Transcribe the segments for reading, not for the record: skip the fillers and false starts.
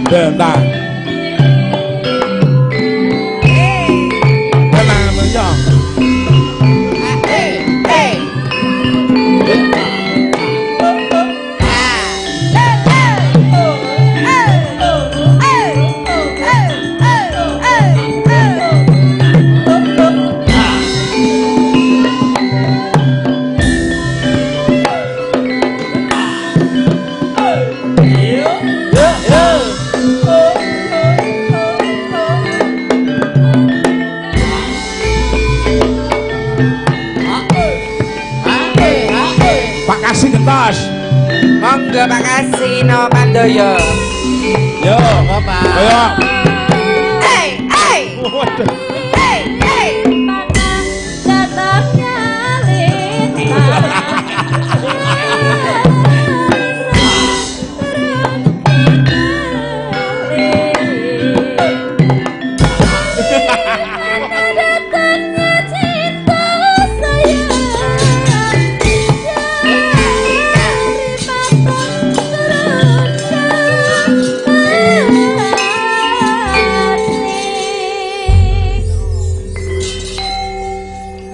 Dentang. Tenang menyong. Monggo Pak Kasino Pandoyo. Yo, Bapak. Ayo. Waduh.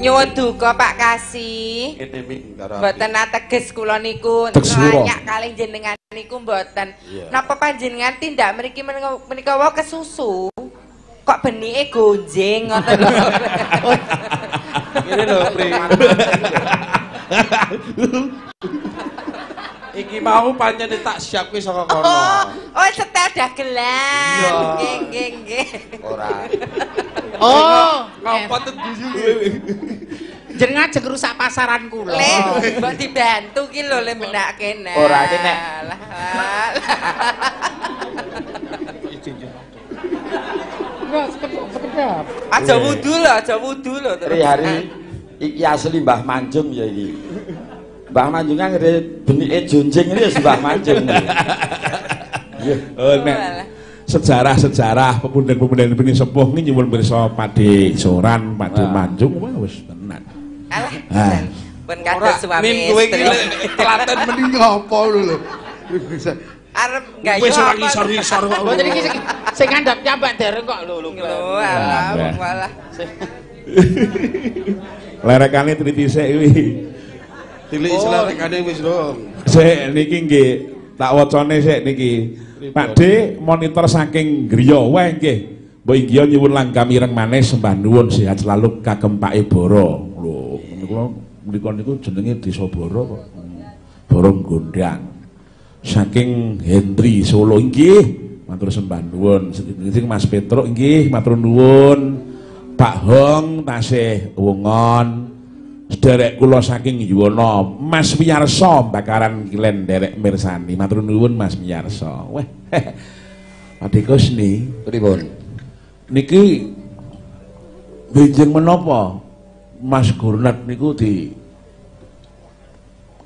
Jatuhnya duka Pak Kasih. Mboten ateges kula niku nanya kalih jenengan niku mboten. Napa panjenengan tindak mriki menika wae kesusu? Kok benike gonjing ngoten lho. Ngene lho, Pri. Iki mau pancen tak siapke saka kono. Oh, setel dagelan. Nggih. Ora. Oh, ngapa tuh guyu. Jenengan aja rusak pasaran kula. Le, mbok dibantu ki lho le menak kene. Ora iki nek. Aja wudu lho. Hari iki asli Mbah Manjung ya iki. Mbah Manjung kan ngene benike jonjing ini ya Mbah Manjung. Oh, nek sejarah pemuda-pemuda ini sepuh ini nyuwun pirsa Pakde Soran, Pakde Manjung wis tenan. Alah. Pun kados suami istri. Ning kowe iki telaten meni ngopo lho. Arep gayo. Wis ora ngisor-ngisor kok. Mboten iki sing ngandhap nyambak dereng kok lho. Alah. Lerekane tritisik kuwi. Tilik lerekane wis dong. Sik niki nggih tak wacane sik niki. Pakde monitor saking griya wae nggih. Mbok inggih nyuwun langgam ireng maneh sembah nuwun sehat selalu kagem Pak Iboro. Lho, menika niku jenenge Desa Boro kok. Boro Gondang. Saking Hendri Solo nggih, matur sembah nuwun. Sing Mas Petruk nggih, matur nuwun. Pak Hong tasih wongon. Sederek kula saking Yuwana, Mas Wiyarsa bakaran kilen derek mirsani. Matur nuwun Mas Wiyarsa. Weh. Pakde Kusni, Pripun? Niki benjing menapa Mas Gurnat niku di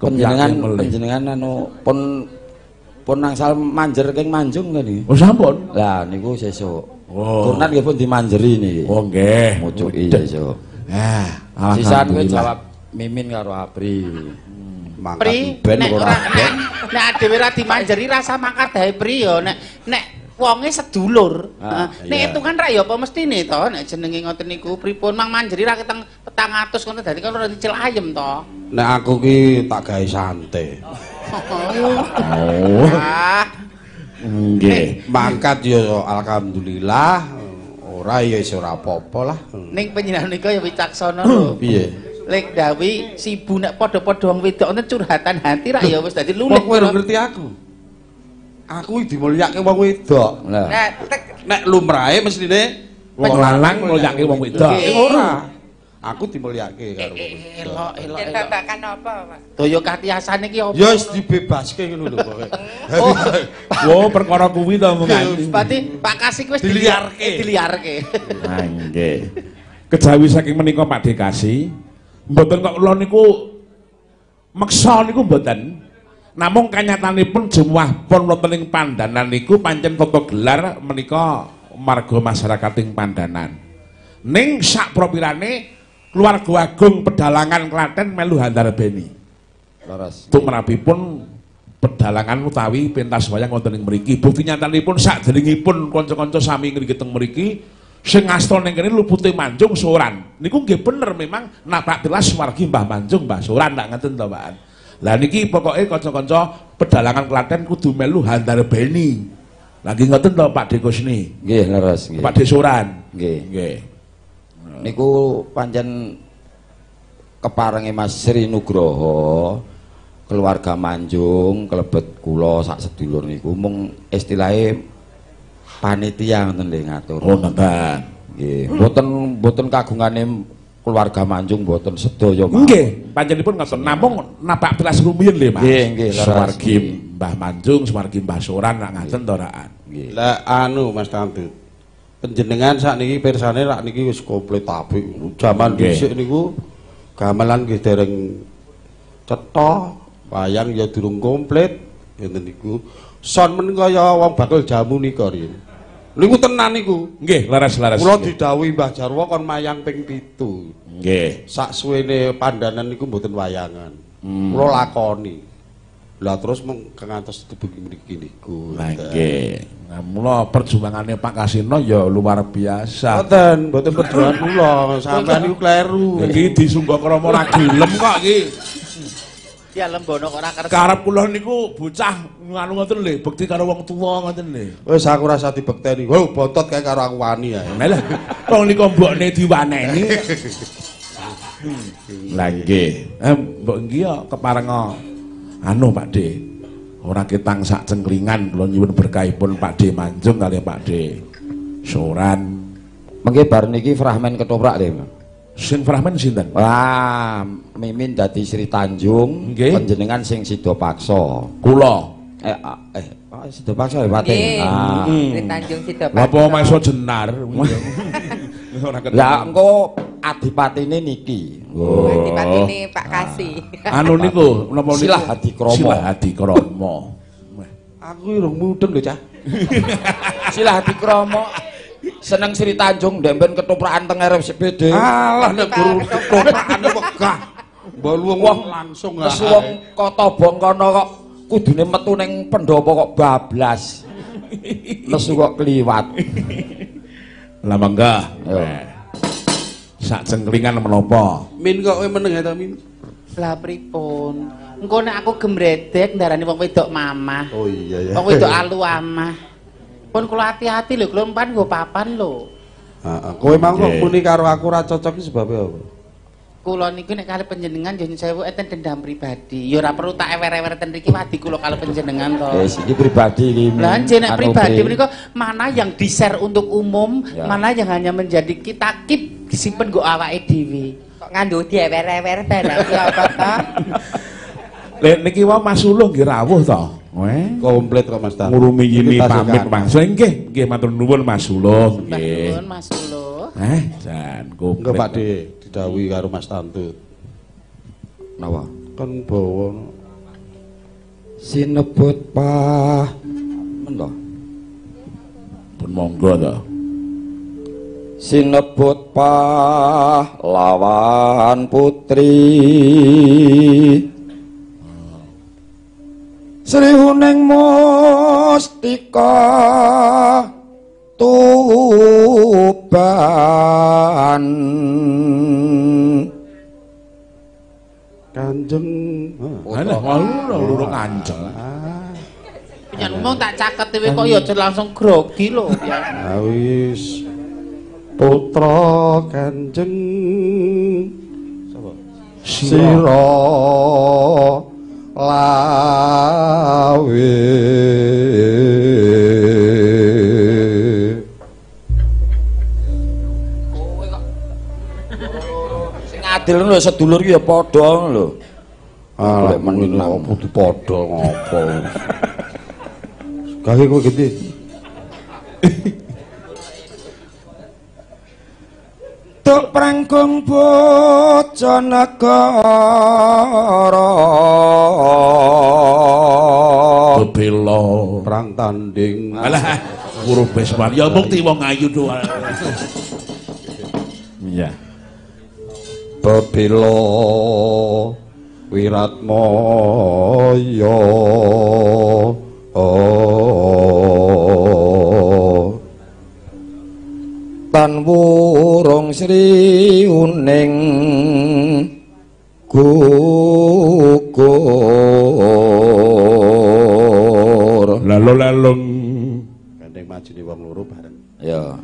panjenengan anu pun nangsal manjer king Manjung kan iki. Oh sampun. Lah niku sesuk. Oh. Gurnat nggih pun dimanjeri niki. Oh nggih. Mucuki sesuk. Sisan kowe jawab Mimin karo Apri. Pri nek ora nek dhewe ra dimanjeri rasa mangkat dae Pri ya nek wonge sedulur. Nek itu kan ra ya apa mestine to nek jenenge ngoten niku pripun mang manjeri ra keteng 400 ngono dadi kan ora dicil ayem to. Nek aku ki tak gawe santai. Nggih. Mangkat ya alhamdulillah, ora ya wis ora apa-apa lah. Ning panjenengan nika ya wicaksana lho. Piye? Lek dawi sibu nek padha-padha wong wedok enten curhatan hati ra ya wis dadi lunek. Kowe ora ngerti aku. Aku dimulyake wong wedok. Nek lumrahe mestine wong lanang mulyake wong wedok. Ora. Aku dimulyake karo wong wedok. Elok. Babakan apa, Pak? Daya katiasane ki apa? Ya wis dibebaske ngono lho pokoke. Oh, perkara kuwi to omongan. Berarti Pak Kasih wis diliarke. Nah, nggih. Kejawi saking menika Pakde Kasih, mboten kok kula niku meksa niku mboten. Namung kanyatanipun jemuah pun wonten ing Pandanan niku pancen tata gelar menika marga masyarakat ing Pandanan. Ning sak propirane keluarga agung Pedalangan Klaten melu handarbeni. Leres. Tumrapipun pedalangan utawi pentas wayang wonten ing mriki. Bukti nyatanipun saderengipun kanca-kanca sami ngriki teng mriki sing asta ning kene Lupute Manjung Soran. Niku nggih bener memang napak tilas wargi Mbah Manjung Mbah Soran ndak ngeten to, Pak. Lah niki pokoke kanca-kanca pedalangan Klaten kudu melu handarbeni. Lagi ngoten to Pak De Kusni. Nggih, leres nggih. Pak De Soran. Nggih. Nggih. Niku pancen keparenge Mas Sri Nugroho keluarga Manjung kelebet kula sak sedulur niku mung istilahe panitia ngoten nggih ngatur. Oh ngoten. Nggih, mboten kagungane keluarga Manjung mboten sedaya. Nggih, panjenenganipun ngoten namung napak tilas rumiyin lho Mas. Nggih, nggih, Suwargi Mbah Manjung, suwargi Mbah Soran nak ngaten to Raan. Nggih. Lah anu Mas Tantut. Panjenengan sakniki pirsane rak niki wis komplit apik. Jaman dhisik niku gamelan nggih dereng cetha. Wayang ya durung komplit ngeten niku. Son men kaya wong bakul jamu nika riyen. Niku tenan niku. Nggih, laras-laras. Kula didhawuhi Mbah Jarwo kon mayang ping 7. Nggih. Sak suwene pandanan niku mboten wayangan. Kula lakoni. Lah terus mung ngantos tebuki mriki niku. Lah nggih. Nah, mula perjuangane Pak Kasino ya luar biasa. Mboten perjuangan kula, sampean niku kleru. Iki disungguh krama ra gelem kok iki. Ya lembono kok ora kersa. Karep kula niku bocah nganu ngoten lho, bekti karo wong tuwa ngoten lho. Wis aku rasa dibekteni. Wo, bontot kae karo aku wani ae. Nah lah, wong nika mbokne diwaneni. Lah nggih. Mbok nggih ya keparenga anu Pak De. Ora ketang sak cengklingan kula nyuwun berkahipun Pak De Manjung kali Pak De Soran. Mengke bar niki fragmen ketoprak lho. Sing fragmen sinten? Wah, Mimin dadi Sri Tanjung, nggih. Panjenengan sing Sida Paksa. Kula. Sida Paksa ya Pate. Sri Tanjung Sida Paksa. Apa maiso jenar? Lah engko adipatine niki. Oh, adipatine Pak Kasih. Anu niku napa niku? Silah Hadikrama. Silah Hadikrama. Aku urung mudeng lho, Cah. Silah Hadikrama. Seneng Sri Tanjung ndemben ketoprakan teng RSPD. Alah nek guru ketoprakane wegah. Mbok wong langsung ae. Wis wong Kotobong kono kok kudune metu ning pendopo kok bablas. Nesu kok kliwat. Lah mangga. Sak cengklingan menapa? Min kok kowe meneng ya ta Min? Lah pripun? Engko nek aku gemredek ndarani wong wedok mamah. Oh iya ya. Wong wedok alu amah. Pun kula hati-hati lho, kula umpan nggo papan lho. Heeh, kowe mang kok muni karo aku ora cocok iki sebabe apa? Kula niku nek kali panjenengan yo nyuwun sewu enten dendam pribadi. Ya ora perlu tak ewer-ewer ten mriki wadi kula kali panjenengan to. Wis iki pribadi iki. Lah nek pribadi menika mana yang di-share untuk umum, mana yang hanya menjadi kita keep disimpen nggo awake dhewe. Kok nganggo diewer-ewer barang ya apa to? Lek niki wae Mas Uluh nggih rawuh to. Komplit kok Mas Tan. Ngurumi yini pamit Mas. Nggih matur nuwun Mas Uluh nggih. Nuwun Mas Uluh. Jan Enggak komplit. Pak De, didhawuhi karo Mas Tantut. Napa? Kan bawa Sinebut Pah. Men to? Pun monggo to. Sinebut pahlawan putri Sri Huning Mustika Tuban Kanjeng Ana loro kanjeng. Penyan ngomong tak caket dhewe kok ya langsung grogi lho ya. Ah wis putra Kanjeng sapa? Sira lawe sing adil lho sedulur ki ya padha lho. Ah, menang kudu padha ngopo. Gawe kowe gede. Tuk prangkung bojo negara Bebela perang tanding. alah guru besman ya bukti wong ayu doang. Iya. bebela Wiratmaya tan wurung Sri Uning gugur lalu-lalung gandeng majune wong loro bareng ya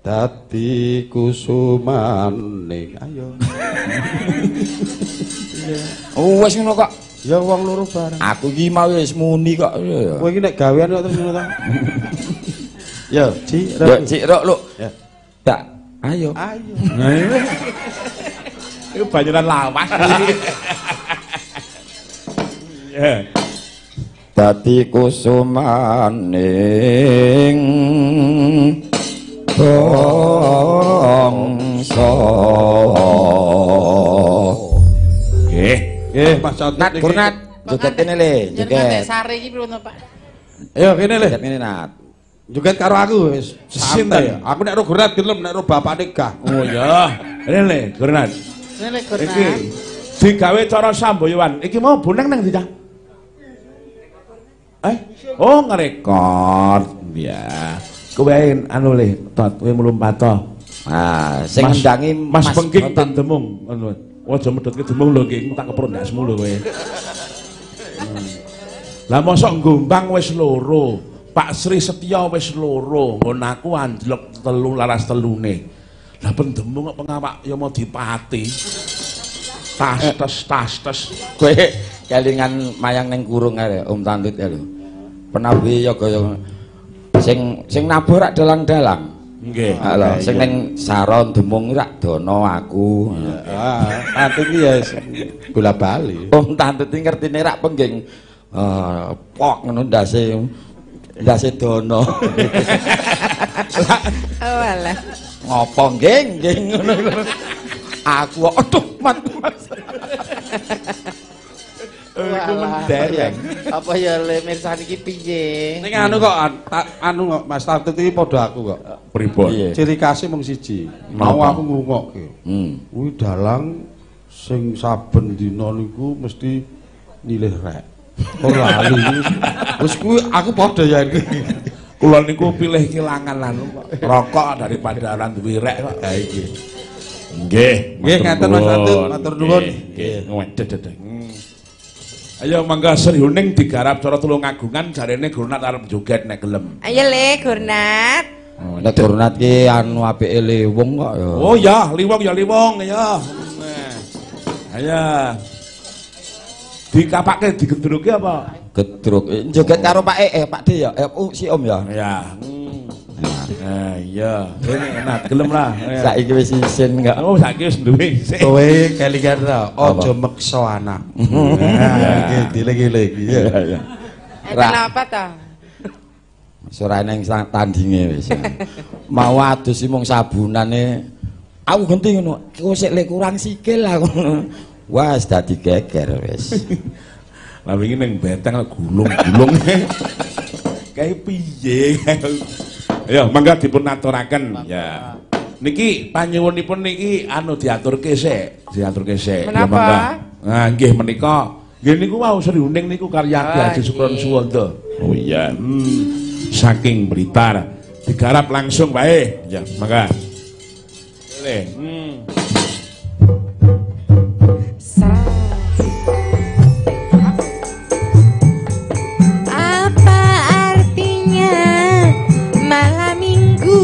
dadi kusumane ayo wis ngono kok ya wong loro bareng aku iki mau wis muni kok kowe iki nek gawean kok terus ngono ta ya Cik Rok lho ya tak ayo itu banyaran lawas ya dadi kusumaning bangsa nggih Mas Nat Gurnat joget kene le joget sare iki piye Pak ayo kene le joget kene Nat joget karo aku wis santai ya aku nek ro Gurnat gelem nek ro bapakne gah oh ya ini le Gurnat Nele Gurnat iki digawe cara samboyowan iki mau bonang nang ndi ta oh ngerekord ya kowe anu le tot kowe mlumpat to sing ngendangi Mas Bengking tak demung ngono aja medhotke demung lho nggih tak keprok ndasmu lho kowe lah mosok Gombang wis loro Pak Sri Setya wis loro nggon aku anjlok telu laras telune lah pendemung kok pengawak ya mau dipati tas kowe kelingan mayang ning kurung ae Om Tantut ya lho penawi yoga sing nabuh rak dalang-dalang nggih lho sing ning saron demung rak dono aku Tantut iki ya bola bali Om Tantut iki ngertine rak pengging pok ngono ndase dono Oh alah. ngopo nggih ngono aku aduh Mas iku mendereng apa ya le mirsani iki piye ning anu kok anu kok Mas Tantut iki padha aku kok pripun ciri khasé mung siji mau aku ngrungokke kuwi dalang sing saben dina niku mesti nilih rek ora lali wis kuwi aku padha ya iki kula niku pilih kilangan lan rokok daripada ora duwe rek kok ha iki nggih ngaten Mas Tantut matur nuwun nggih wedhet ayo mangga Sri Uning digarap cara Tulungagungan jarene Gurnat arep joget nek gelem Ayo le Gurnat nek Gurnat ki anu apike liwung kok ya oh ya liwung ya ayo dikapake digedruke apa gedruk joget karo Pak Pak D ya si Om ya ya iya ini enak gelem lah saiki wis isin enggak oh saiki wis duwe sik kowe kelingan ta aja meksa anak iki dilek-elek iya kenapa to sorane ning tandinge wis mau adus mung sabunane aku genti ngono kok sik le kurang sikil aku wis dadi geger wis lah wingi ning beteng gulung-gulung kae piye ayo mangga dipun aturaken ya niki panyuwunipun niki anu diaturke sik ya mangga nah nggih menika nggih niku wau Sri Uning niku karya Haji Sukron Suwanda oh iya saking Blitar digarap langsung bae ya mangga apa artinya malam minggu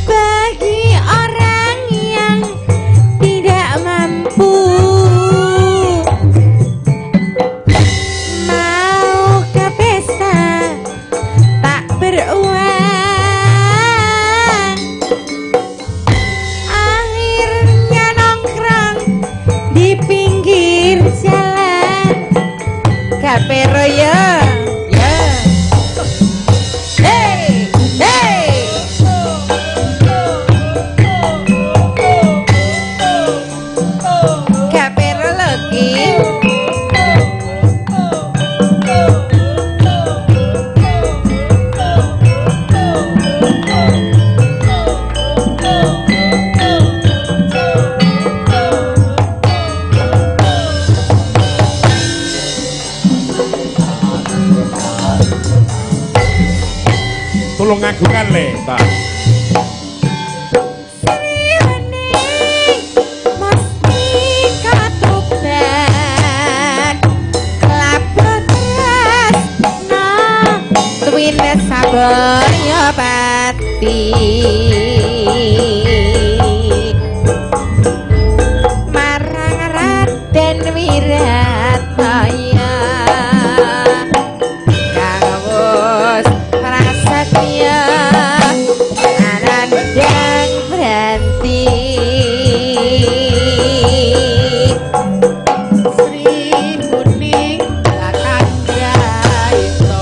bagi orang yang tidak mampu mau ke pesta tak beruang Tulungagungan le, ta. Sabaya pati marang Raden Wirataya kawus prasetya anandang branti Sri Muning Lakandyaita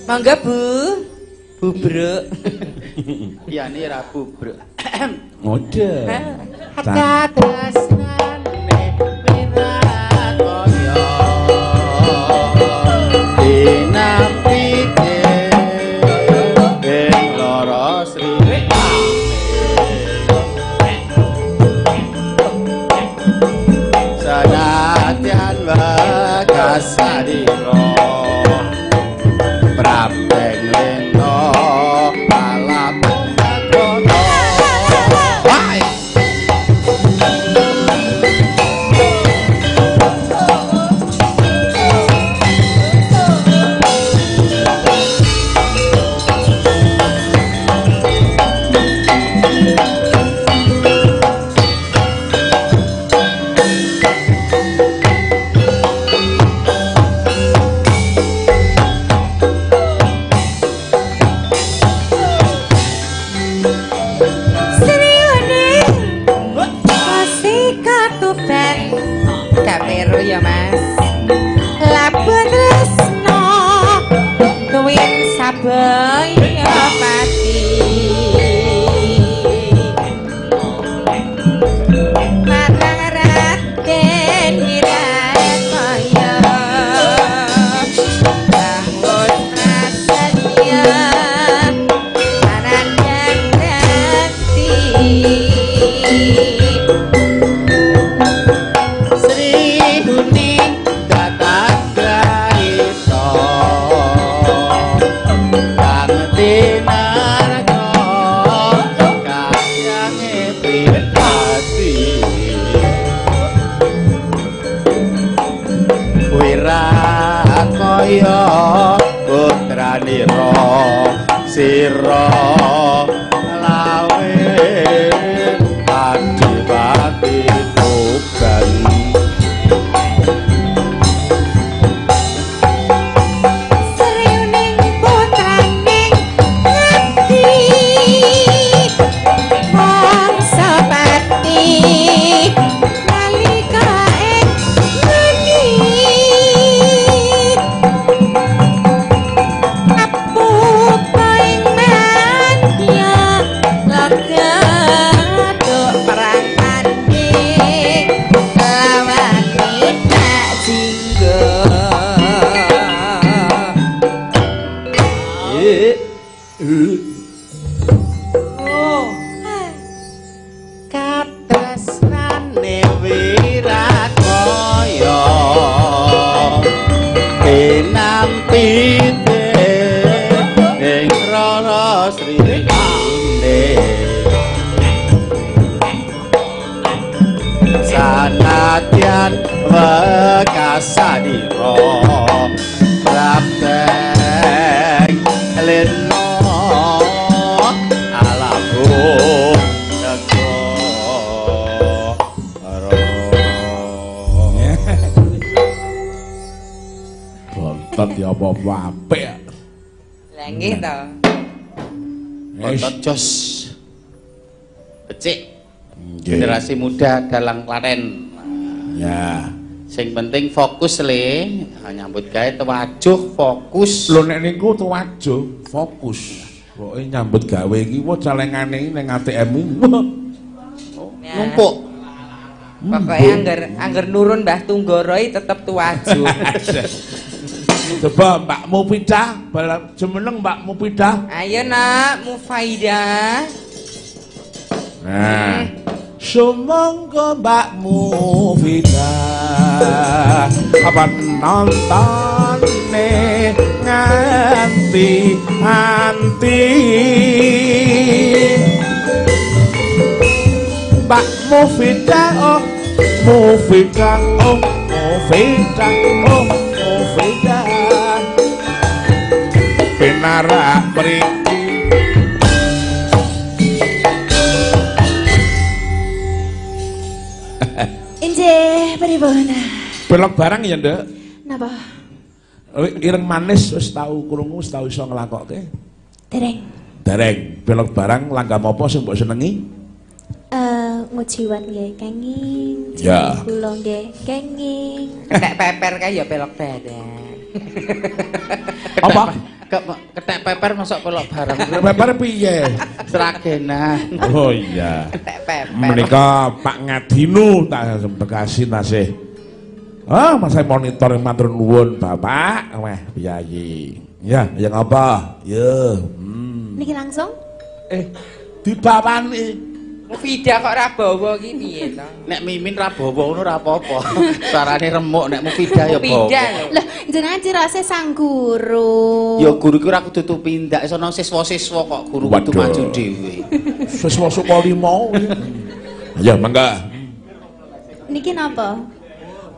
Mangga Bu, bubruk. Iya ini ra bubruk. Ngode. Ada tresnane Wirataya. Dinampi ing lara Sri. Sanadyan wagasadira Prabeng lento palapun agono. Hai. Ya Mas, labun tresno kuwin sabaya pati marang Raden Wirataya kawus prasetya anandang branti Wirataya putranira sira lawe adipati tuban Sriuning putraning ngati mangsa pati nalika ing ngeni katresnane Wirataya nampi ing rara srine sanadyan leno alaku bontot ya apa-apa apik. Lah nggih to. Bontot jos. Becik. Generasi muda dalang Klaten. Ya. Sing penting fokus le, nyambut gawe tewajuh fokus. Lho nek niku tewajuh fokus. Pokoke nyambut gawe iki wae calengane ning ATM iki. Numpuk. Pokoknya angger nurun Mbah Tunggoro tetep tuaju. Coba Mbak Mufidah, jemeneng Mbak Mufidah. Ayo nak Mufaidah. Nah, sumangga Mbak Mufidah apa nontone nganti Mbak Mufidah oh Mufidah oh Mufidah oh Mufidah pinara mriki Injih pripun? belok barang ya Nduk. Napa? Ireng manis wis tau krungu wis tau iso nglakokke. Dereng. Dereng belok barang langgam apa sing mbok senengi? Ngujiwan nggih kenging. Ya. Kula nggih kenging. Ketek peper kae ya pelok badan. Apa? Ketek peper masuk pelok barang. Peper piye? Seragenan. Oh iya. Ketek peper. Menika Pak Ngadinu tak Bekasi tasih. Ah, masa monitor matur nuwun Bapak. Weh, piyayi. Ya, yang apa? Ya. Niki langsung? Dibawani. Mufidah kok ora bawa iki piye to? Nek Mimin ra bawa ngono ra apa-apa. Suarane remuk nek Mufidah ya bawa. Mufidah lho. Lah, jenengan cirase sang guru. Ya guru ki ora kudu tumindak, sono siswa-siswa kok guru kudu maju dhewe. Siswa Suko 5. Ya, mangga. Niki napa?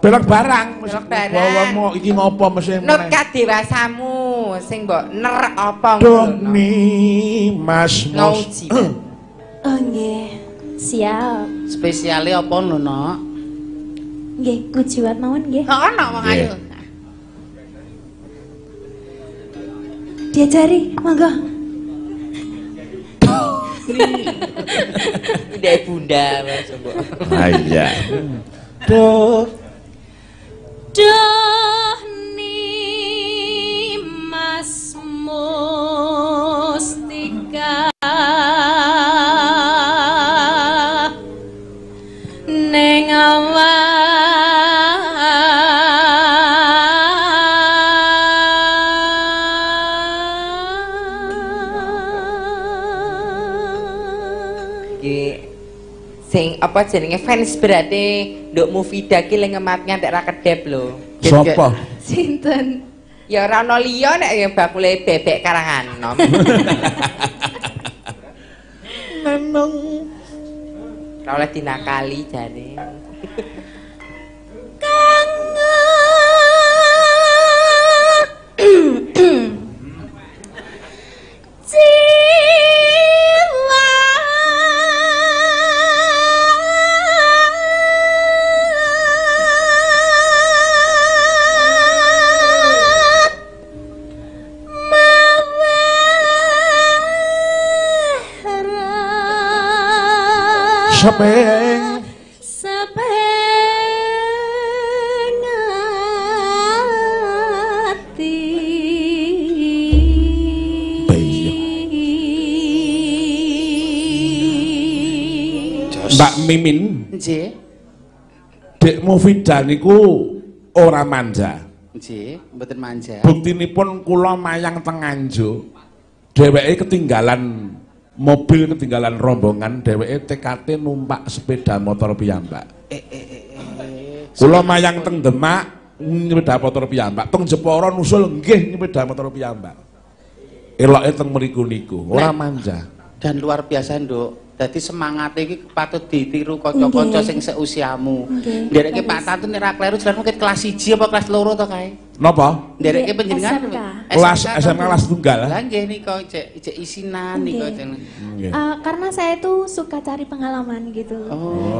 Belok barang. Belok barang. Bawamu iki ngopo mesti Nut kadewasamu sing mbok ner apa Doni Mas Ngauji. Oh nggih. Siap. Spesiale apa lho, Nok? Nggih, ngujiwat mawon nggih. Ono wong ayu. Diajari, monggo. Udah bunda Mas mbok. Ah iya. Doni Mas Mustika neng Sing apa jenenge fans berarti nduk Mufidah ki le ngemat ngantek ra kedep lho. Sopo? Sinten? Ya ora ana liya nek ya bakule bebek Karanganom. Neneng. Ora oleh dinakali jane. Sepeng ati Mbak Mimin. Nggih. Dek Mufidah niku ora manja. Nggih, mboten manja. Buktinipun kula mayang teng Nganjuk. Dheweke ketinggalan mobil, ketinggalan rombongan, dheweke TKT numpak sepeda motor piyambak. Kula mayang teng Demak sepeda motor piyambak, teng Jepara nusul nggih sepeda motor piyambak. Eloke teng mriku niku, ora manja. Dan luar biasa, Nduk. Dadi semangate iki patut ditiru kanca-kanca sing seusiamu. Ndereke Pak Tantu nek ra kleru jalan mungkin kelas 1 apa kelas 2 to kae? Napa? Ndereke panjenengan kelas SMA kelas tunggal. Lah nggih nika cek isinan nika karena saya tuh suka cari pengalaman gitu.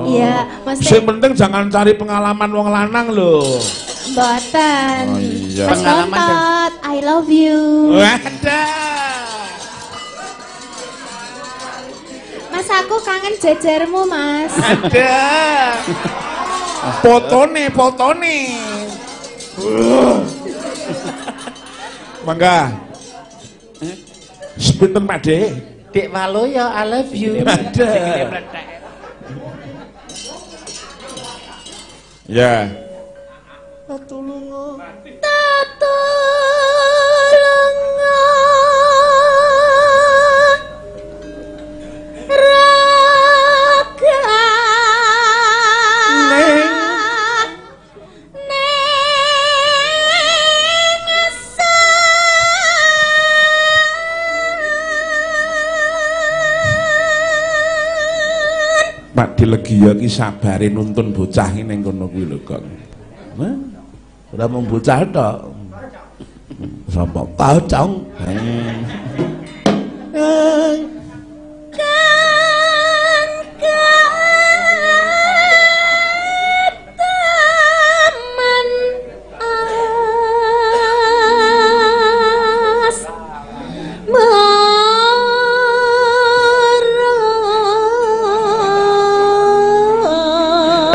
Iya, maksudnya sing penting jangan cari pengalaman wong lanang lho. Mboten. Iya. Mas Kontot, I love you. Wadah. Mas aku kangen jejermu, Mas. Ada. Fotone. Mangga. Sepinten Pak De? Dek Walo ya I love you. Ada. Ya. Tatulungo. Pak Dilegiya ki sabare nuntun bocah iki ning kono kuwi lho, Kang. Hah? Ora mung bocah tok. Sampo pacong.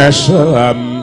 Asam